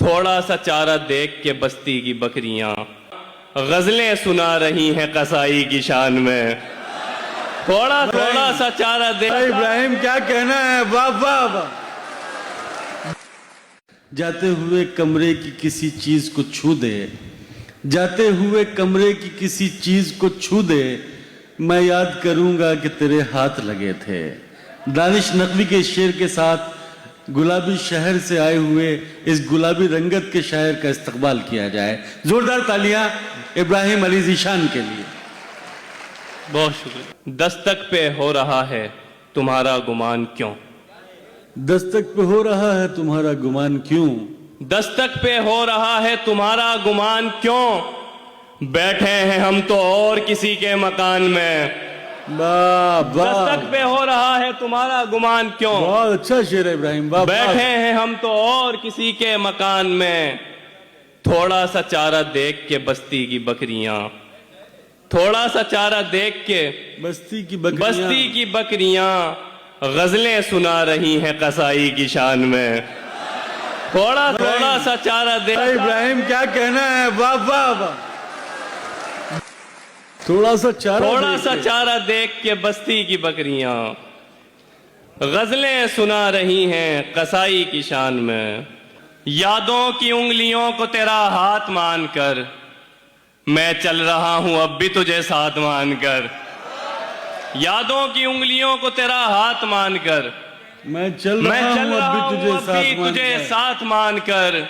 थोड़ा सा चारा देख के बस्ती की बकरियां गजलें सुना रही हैं कसाई की शान में। थोड़ा थोड़ा सा चारा दे। इब्राहिम क्या कहना है, वाह वाह वाह। जाते हुए कमरे की किसी चीज को छू दे, जाते हुए कमरे की किसी चीज को छू दे, मैं याद करूंगा कि तेरे हाथ लगे थे। दानिश नकवी के शेर के साथ गुलाबी शहर से आए हुए इस गुलाबी रंगत के शायर का इस्तकबाल किया जाए। जोरदार तालियां इब्राहिम अली ज़ीशान के लिए। बहुत शुक्रिया। दस्तक पे हो रहा है तुम्हारा गुमान क्यों? दस्तक पे हो रहा है तुम्हारा गुमान क्यों? दस्तक पे हो रहा है तुम्हारा गुमान क्यों? बैठे हैं हम तो और किसी के मकान में। वाह वाह। दस्तक पे हो रहा है तुम्हारा गुमान क्यों? बहुत अच्छा शेर है इब्राहिम। वाह। बैठे हैं हम तो और किसी के मकान में। थोड़ा सा चारा देख के बस्ती की बकरियां, थोड़ा सा चारा देख के बस्ती की बकरियां गजलें सुना रही हैं कसाई की शान में। थोड़ा थोड़ा सा चारा दे। इब्राहिम क्या कहना है, वाह वाह वाह। थोड़ा सा चारा देख के बस्ती की बकरियां गजलें सुना रही हैं कसाई की शान में। यादों की उंगलियों को तेरा हाथ मानकर मैं चल रहा हूं अब भी तुझे साथ मानकर। यादों की उंगलियों को तेरा हाथ मानकर मैं चल रहा हूं अब भी तुझे साथ मानकर।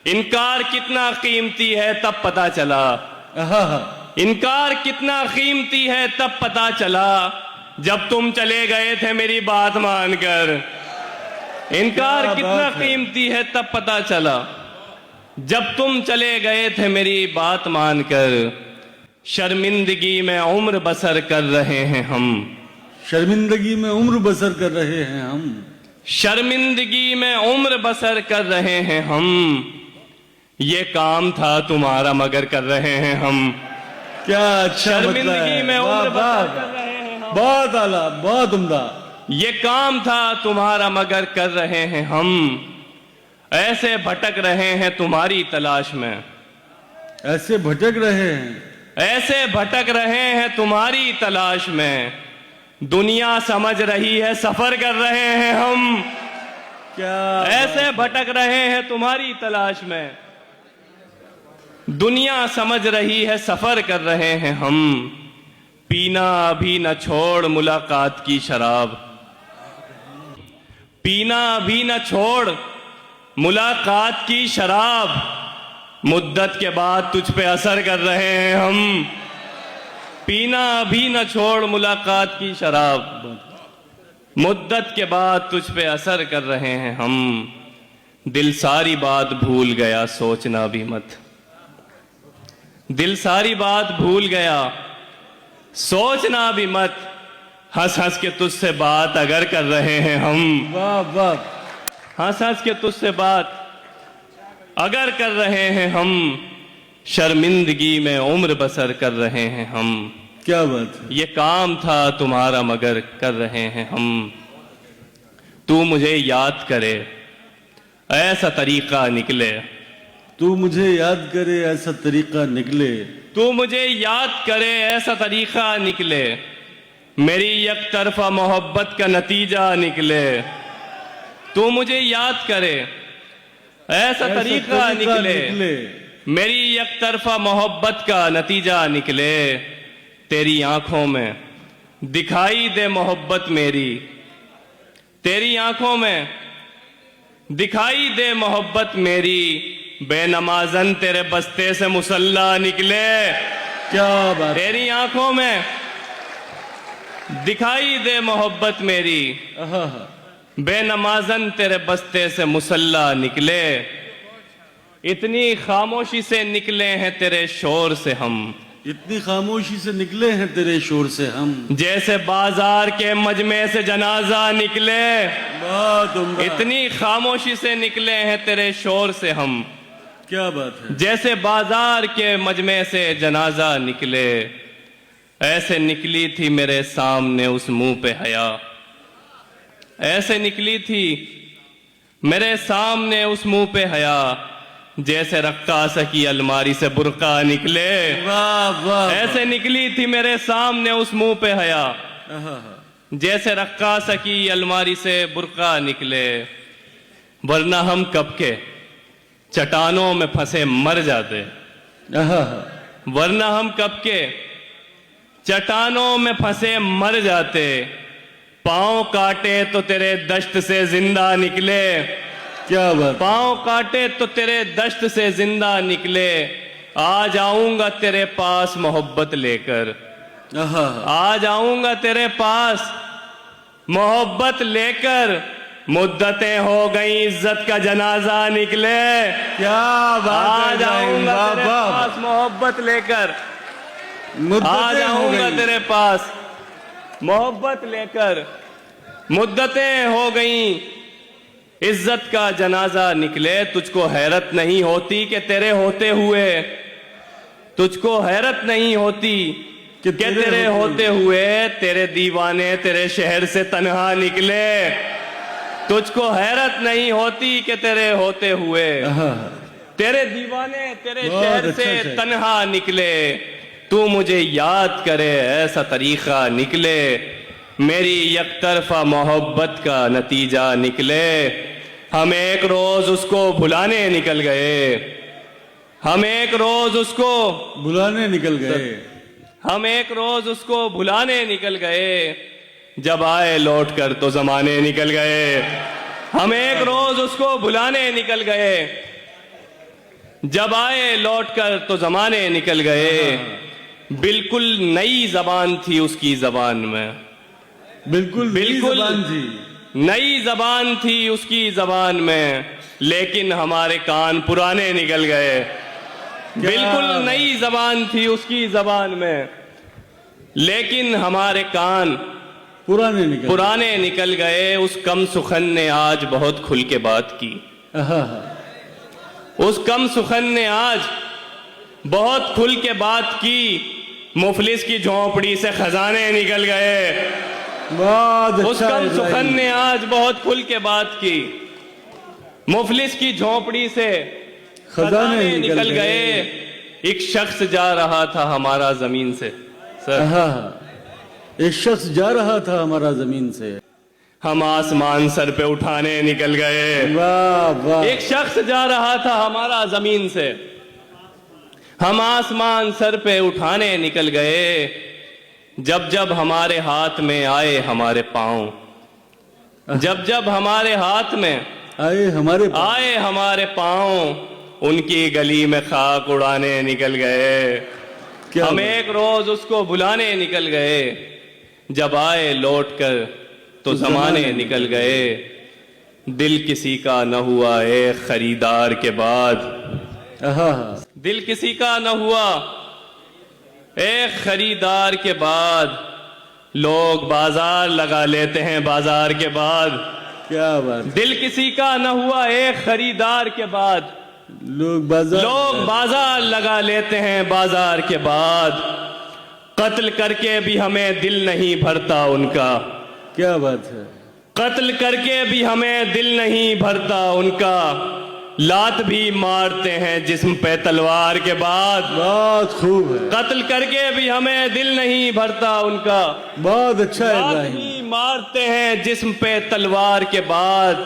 इनकार कितना कीमती है तब पता चला। इनकार कितना कीमती है तब पता चला जब तुम चले गए थे मेरी बात मानकर। इनकार कितना कीमती है तब पता चला जब तुम चले गए थे मेरी बात मानकर। शर्मिंदगी में उम्र बसर कर रहे हैं हम। शर्मिंदगी में उम्र बसर कर रहे हैं हम। शर्मिंदगी में उम्र बसर कर रहे हैं हम। ये काम था तुम्हारा मगर कर रहे हैं हम। क्या अच्छा शर्मिंदगी में उम्र बसर कर रहे हैं हम। बहुत आला, बहुत उम्दा। ये काम था तुम्हारा मगर कर रहे हैं हम। ऐसे भटक रहे हैं तुम्हारी तलाश में। ऐसे भटक रहे हैं, ऐसे भटक रहे हैं तुम्हारी तलाश में। दुनिया समझ रही है सफर कर रहे हैं हम। क्या ऐसे भटक रहे हैं तुम्हारी तलाश में। दुनिया समझ रही है सफर कर रहे हैं हम। पीना अभी न छोड़ मुलाकात की शराब। पीना अभी न छोड़ मुलाकात की शराब। मुद्दत के बाद तुझ पे असर कर रहे हैं हम। पीना अभी न छोड़ मुलाकात की शराब। मुद्दत के बाद तुझ पे असर कर रहे हैं हम। दिल सारी बात भूल गया सोचना भी मत। दिल सारी बात भूल गया सोचना भी मत। हंस हंस के तुझसे बात अगर कर रहे हैं हम। वाह वाह। हंस हंस के तुझसे बात अगर कर रहे हैं हम। शर्मिंदगी में उम्र बसर कर रहे हैं हम। क्या बात है। ये काम था तुम्हारा मगर कर रहे हैं हम। तू मुझे याद करे ऐसा तरीका निकले। तू मुझे याद करे ऐसा तरीका निकले। तू मुझे याद करे ऐसा तरीका निकले। मेरी एक तरफा मोहब्बत का नतीजा निकले। तू मुझे याद करे ऐसा तरीका निकले। मेरी एक तरफा मोहब्बत का नतीजा निकले। तेरी आंखों में दिखाई दे मोहब्बत मेरी। तेरी आंखों में दिखाई दे मोहब्बत मेरी। बेनमाजन तेरे बस्ते से मुसल्ला निकले। क्या बात। तेरी आंखों में दिखाई दे मोहब्बत मेरी। बेनमाजन तेरे बस्ते से मुसल्ला निकले। इतनी खामोशी से निकले हैं तेरे शोर से हम। इतनी खामोशी से निकले हैं तेरे शोर से हम। जैसे बाजार के मजमे से जनाजा निकले। बहुत उम्दा। इतनी खामोशी से निकले हैं तेरे शोर से हम। क्या बात है। जैसे बाजार के मजमे से जनाजा निकले। ऐसे निकली थी मेरे सामने उस मुंह पे हया। ऐसे निकली थी मेरे सामने उस मुंह पे हया जैसे रक्कास की अलमारी से बुर्का निकले। वाह वाह। ऐसे निकली थी मेरे सामने उस मुंह पे हया आहा, जैसे रक्कास की अलमारी से बुर्का निकले। वरना हम कब के चट्टानों में फंसे मर जाते। आहा, वरना हम कब के चट्टानों में फंसे मर जाते। पांव काटे तो तेरे दश्त से जिंदा निकले। क्या बात। पांव काटे तो तेरे दश्त से जिंदा निकले। आ जाऊंगा तेरे पास मोहब्बत लेकर। आहा, आ जाऊंगा तेरे पास मोहब्बत लेकर। मुद्दतें हो गई इज्जत का जनाजा निकले। क्या बात आ है। जाऊंगा वाह, तेरे वाह। पास मोहब्बत लेकर। मुद्दतें आ हो जाऊंगा गई। तेरे पास मोहब्बत लेकर। मुद्दतें हो गई इज्जत का जनाजा निकले। तुझको हैरत नहीं होती कि तेरे होते हुए, तुझको हैरत नहीं होती कि तेरे होते हुए तेरे दीवाने तेरे शहर से तन्हा निकले। तुझको हैरत नहीं होती कि तेरे होते हुए आहा, तेरे दीवाने तेरे बहुत शहर अच्छा से है। तन्हा निकले। तू मुझे याद करे ऐसा तरीका निकले। मेरी यकतरफा मोहब्बत का नतीजा निकले। हम एक रोज उसको भुलाने निकल गए। हम एक रोज उसको बुलाने निकल गए। हम एक रोज उसको भुलाने निकल गए। जब आए लौट कर तो जमाने निकल गए। हम एक रोज उसको भुलाने निकल गए। जब आए लौट कर तो जमाने निकल गए। बिल्कुल नई जबान थी उसकी जबान में। बिल्कुल बिल्कुल जुबान थी। नई जबान थी उसकी जबान में। लेकिन हमारे कान पुराने निकल गए। बिल्कुल नई जबान थी उसकी जबान में। लेकिन हमारे कान पुराने निकल गए। उस कम सुखन ने आज बहुत खुल के बात की। आहा, उस कम सुखन ने आज बहुत खुल के बात की। मुफलिस की झोंपड़ी से खजाने निकल गए। बहुत उस अच्छा कम है सुखन भाई। ने आज बहुत खुल के बात की। मुफलिस की झोंपड़ी से खजाने निकल गए। एक शख्स जा रहा था हमारा जमीन से। सर, आहा, एक शख्स जा रहा था हमारा जमीन से। हम आसमान सर पे उठाने निकल गए। वाह वाह। एक शख्स जा रहा था हमारा जमीन से। हम आसमान सर पे उठाने निकल गए। जब जब हमारे हाथ में आए हमारे पांव। जब जब हमारे हाथ में आए हमारे पांव। उनकी गली में खाक उड़ाने निकल गए। क्या हम बात। एक रोज उसको बुलाने निकल गए। जब आए लौट कर तो जमाने निकल गए। दिल किसी का न हुआ एक खरीदार के बाद। आहा, दिल किसी का न हुआ एक खरीदार के बाद। लोग बाजार लगा लेते हैं बाजार के बाद। क्या बात। दिल किसी का न हुआ एक खरीदार के बाद। लोग बाजार लगा लेते हैं बाजार के बाद। कत्ल करके भी हमें दिल नहीं भरता उनका। क्या बात है। कत्ल करके भी हमें दिल नहीं भरता उनका। लात भी मारते हैं जिस्म पे तलवार के बाद। बहुत खूब है। कत्ल करके भी हमें दिल नहीं भरता उनका। बहुत अच्छा है लात इब्राहिम। भी मारते हैं जिस्म पे तलवार के बाद।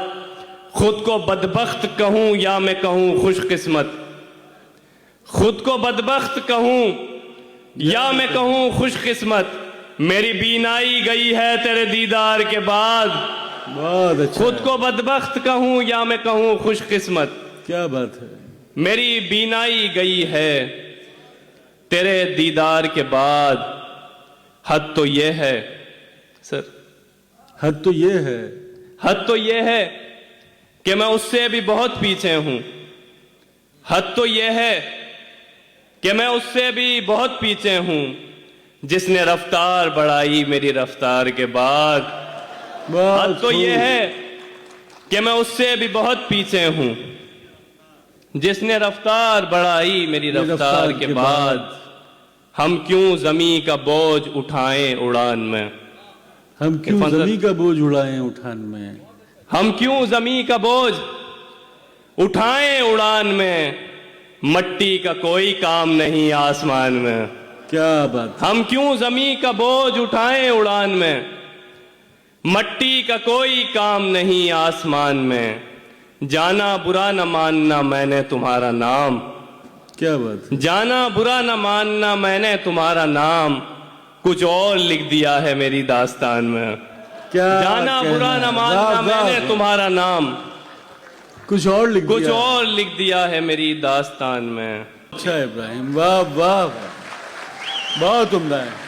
खुद को बदबख्त कहूं या मैं कहूं खुशकिस्मत। खुद को बदबख्त कहूं या मैं कहूं खुशकिस्मत। मेरी बीनाई गई है तेरे दीदार के बाद। बहुत अच्छा। खुद को बदबख्त कहूं या मैं कहूं खुशकिस्मत। क्या बात है। मेरी बीनाई गई है तेरे दीदार के बाद। हद तो ये है सर, हद तो ये है। हद तो ये है कि मैं उससे भी बहुत पीछे हूं। हद तो ये है कि मैं उससे भी बहुत पीछे हूं। जिसने रफ्तार बढ़ाई मेरी रफ्तार के बाद। हद तो ये है कि मैं उससे भी बहुत पीछे हूं। जिसने रफ्तार बढ़ाई मेरी रफ्तार के बाद। हम क्यों जमी का बोझ उठाएं उड़ान में। हम क्यों जमी का बोझ उड़ाएं उठान में। हम क्यों जमी का बोझ उठाएं उड़ान में, मट्टी का कोई काम नहीं आसमान में। क्या बात। हम क्यों जमी का बोझ उठाएं उड़ान में, मट्टी का कोई काम नहीं आसमान में। जाना बुरा न मानना मैंने तुम्हारा नाम, क्या बात। जाना बुरा न मानना मैंने तुम्हारा नाम, कुछ और लिख दिया है मेरी दास्तान में। क्या जाना कहना बुरा है। न मानना वाह, वाह, मैंने वाह। तुम्हारा नाम, कुछ और लिख कुछ दिया। और लिख दिया है मेरी दास्तान में। अच्छा इब्राहिम, वाह वाह वाह, बहुत उम्दा है।